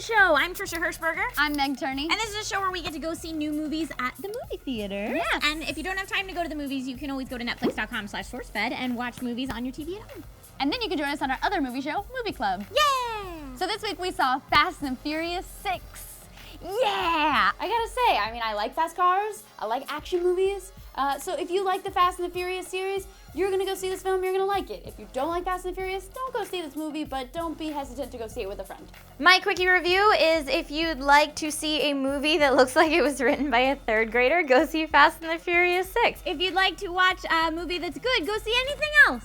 Show. I'm Trisha Hirschberger. I'm Meg Turney. And this is a show where we get to go see new movies at the movie theater. Yes. And if you don't have time to go to the movies, you can always go to netflix.com/SourceFed and watch movies on your TV at home. And then you can join us on our other movie show, Movie Club. Yeah! So this week we saw Fast and Furious 6. Yeah! I gotta say, I like fast cars, I like action movies, so if you like the Fast and the Furious series, you're gonna go see this film, you're gonna like it. If you don't like Fast and the Furious, don't go see this movie, but don't be hesitant to go see it with a friend. My quickie review is if you'd like to see a movie that looks like it was written by a third grader, go see Fast and the Furious 6. If you'd like to watch a movie that's good, go see anything else.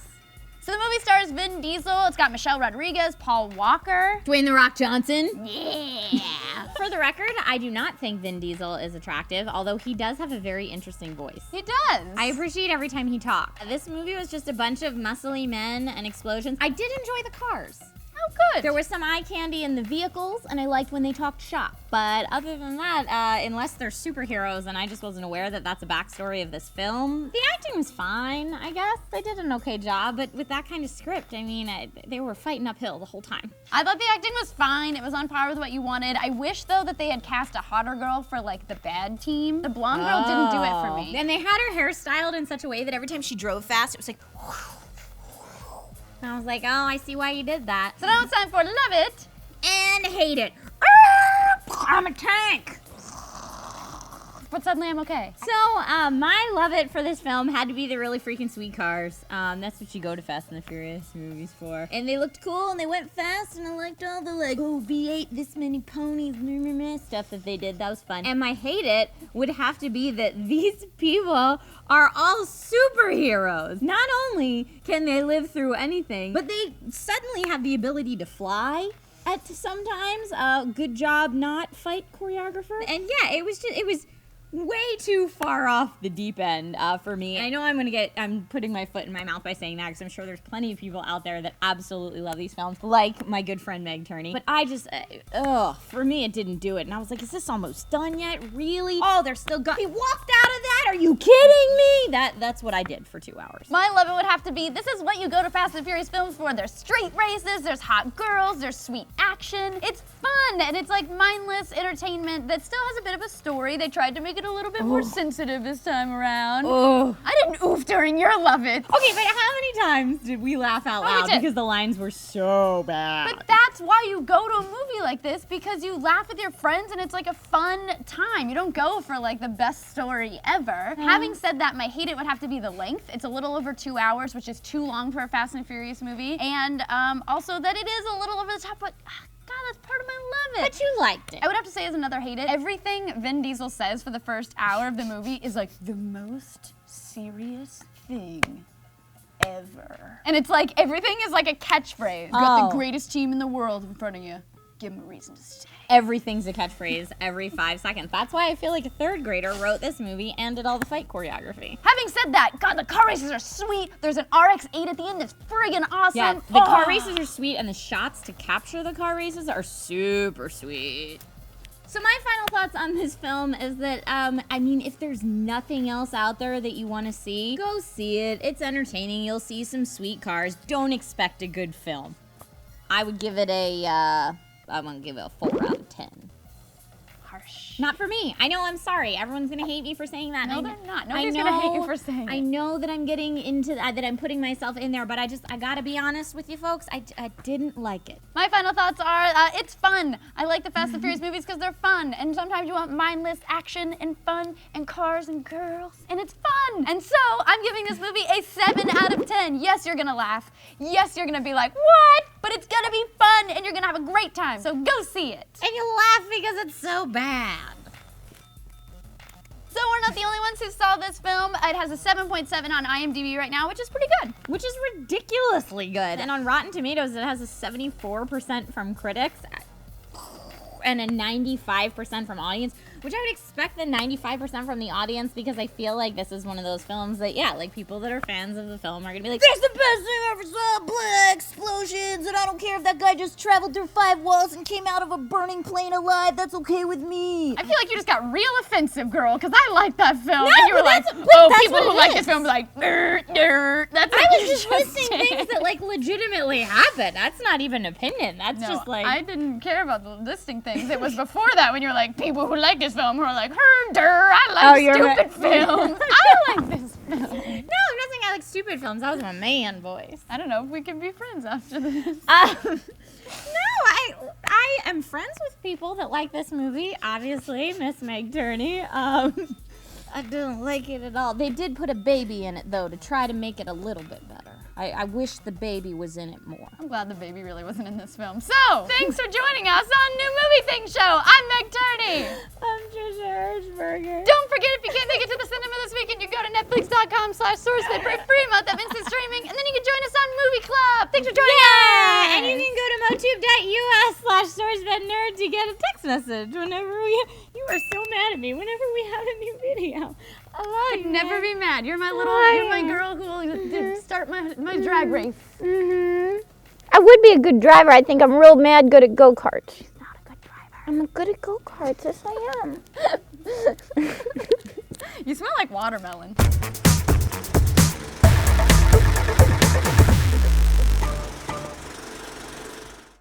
So the movie stars Vin Diesel, it's got Michelle Rodriguez, Paul Walker. Dwayne "The Rock" Johnson. Yeah! For the record, I do not think Vin Diesel is attractive, although he does have a very interesting voice. He does! I appreciate every time he talks. This movie was just a bunch of muscly men and explosions. I did enjoy the cars. Oh, good! There was some eye candy in the vehicles, and I liked when they talked shop. But other than that, unless they're superheroes, and I just wasn't aware that that's a backstory of this film, the acting was fine, I guess. They did an okay job, but with that kind of script, they were fighting uphill the whole time. I thought the acting was fine. It was on par with what you wanted. I wish, though, that they had cast a hotter girl for, the bad team. The blonde girl didn't do it for me. And they had her hair styled in such a way that every time she drove fast, it was like... And I was like, oh, I see why you did that. So now it's time for Love It And Hate It. I'm a tank. But suddenly I'm okay. So, my love it for this film had to be the really freaking sweet cars. That's what you go to Fast and the Furious movies for. And they looked cool and they went fast and I liked all the V8, this many ponies, stuff that they did. That was fun. And my hate it would have to be that these people are all superheroes. Not only can they live through anything, but they suddenly have the ability to fly. At sometimes, good job, not fight choreographer. And yeah, it was way too far off the deep end for me. And I know I'm putting my foot in my mouth by saying that because I'm sure there's plenty of people out there that absolutely love these films, like my good friend Meg Turney. But I just, for me it didn't do it. And I was like, is this almost done yet? Really? Oh, they're still going. He walked out of that? Are you kidding me? That's what I did for 2 hours. My love it would have to be, this is what you go to Fast and Furious films for. There's street races, there's hot girls, there's sweet action. It's fun, and it's like mindless entertainment that still has a bit of a story. They tried to make it a little bit more sensitive this time around. Oh. I didn't oof during your Love It. Okay, but how many times did we laugh out loud because the lines were so bad? But that's why you go to a movie like this, because you laugh with your friends and it's like a fun time. You don't go for the best story ever. Having said that, my hate it would have to be the length. It's a little over 2 hours, which is too long for a Fast and Furious movie. And also that it is a little over the top, but God, that's part of my love it. But you liked it. I would have to say as another hate it, everything Vin Diesel says for the first hour of the movie is the most serious thing ever. And it's everything is a catchphrase. You got the greatest team in the world in front of you. Give them a reason to stay. Everything's a catchphrase every 5 seconds. That's why I feel like a third grader wrote this movie and did all the fight choreography. Having said that, God, the car races are sweet. There's an RX-8 at the end that's friggin' awesome. Yeah, the car races are sweet and the shots to capture the car races are super sweet. So my final thoughts on this film is that, if there's nothing else out there that you want to see, go see it. It's entertaining. You'll see some sweet cars. Don't expect a good film. I would give it I'm gonna give it a 4 out of 10. Harsh. Not for me. I know, I'm sorry. Everyone's gonna hate me for saying that. No, they're not. Nobody's gonna hate you for saying it. I know that I'm getting into that I'm putting myself in there, but I gotta be honest with you folks. I didn't like it. My final thoughts are, it's fun. I like the Fast and Furious movies because they're fun. And sometimes you want mindless action and fun and cars and girls. And it's fun. And so, I'm giving this movie a 7 out of 10. Yes, you're gonna laugh. Yes, you're gonna be like, what? But it's gonna be fun and you're gonna have a great time. So go see it. And you laugh because it's so bad. So we're not the only ones who saw this film. It has a 7.7 on IMDb right now, which is pretty good. Which is ridiculously good. And on Rotten Tomatoes, it has a 74% from critics and a 95% from audience, Which I would expect the 95% from the audience, because I feel like this is one of those films that, yeah, like people that are fans of the film are gonna be like, "That's the best thing I ever saw! Blah, explosions, and I don't care if that guy just traveled through 5 walls and came out of a burning plane alive. That's okay with me." I feel like you just got real offensive, girl, because I like that film. No, and you were but like, that's people what who it like is. this film be like, that's I was just listing things that like legitimately happened. That's not even opinion. That's No, just like I didn't care about the listing things. It was before that when you were like, people who like this film who are like, I like stupid films. I like this film. No, I'm not saying I like stupid films. That was my man voice. I don't know if we can be friends after this. No, I am friends with people that like this movie. Obviously, Miss Meg Turney. I don't like it at all. They did put a baby in it though to try to make it a little bit better. I wish the baby was in it more. I'm glad the baby really wasn't in this film. So, thanks for joining us on New Movie Thing Show. I'm Meg Turney. I'm Trisha Hershberger. Don't forget, if you can't make it to the cinema this weekend, you go to netflix.com/SourceFed for a free month of instant streaming, and then you can join us on Movie Club. Thanks for joining us. And you can go to motube.us/SourceFedNerd to get a text message whenever you are so mad at me whenever we have a new video. I love you. Never be mad. You're my you're my girl who will start my drag race. I would be a good driver. I think I'm real mad good at go-karts. She's not a good driver. I'm good at go-karts. Yes, I am. You smell like watermelon.